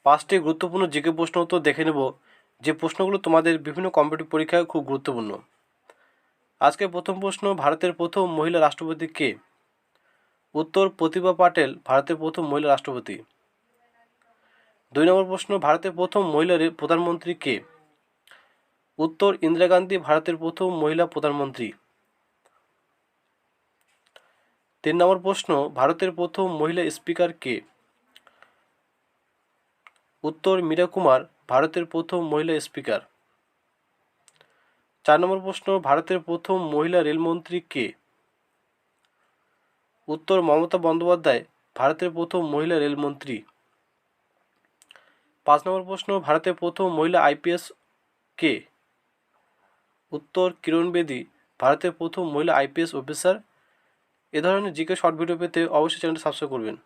5টি গুরুত্বপূর্ণ জিকে প্রশ্ন উত্তর দেখে নেব, যে প্রশ্নগুলো তোমাদের বিভিন্ন কম্পিটিটিভ পরীক্ষায় খুব গুরুত্বপূর্ণ। আজকে প্রথম প্রশ্ন, ভারতের প্রথম মহিলা রাষ্ট্রপতি কে? উত্তর, প্রতিভা পাটেল ভারতের প্রথম মহিলা রাষ্ট্রপতি। 2 নম্বর প্রশ্ন, ভারতের প্রথম মহিলা প্রধানমন্ত্রী কে? উত্তর, ইন্দিরা গান্ধী ভারতের প্রথম মহিলা প্রধানমন্ত্রী। 3 নম্বর প্রশ্ন, ভারতের প্রথম মহিলা স্পিকার কে? উত্তর, মীরা কুমার ভারতের প্রথম মহিলা স্পিকার। 4 নম্বর প্রশ্ন, ভারতের প্রথম মহিলা রেলমন্ত্রী কে? উত্তর, মমতা বন্দ্যোপাধ্যায় ভারতের প্রথম মহিলা রেলমন্ত্রী। 5 নম্বর প্রশ্ন, ভারতের প্রথম মহিলা আইপিএস কে? উত্তর, কিরণ বেদি ভারতের প্রথম মহিলা আইপিএস অফিসার। এ ধরনের জিকে শর্ট ভিডিও পেতে অবশ্যই চ্যানেলটি সাবস্ক্রাইব করবেন।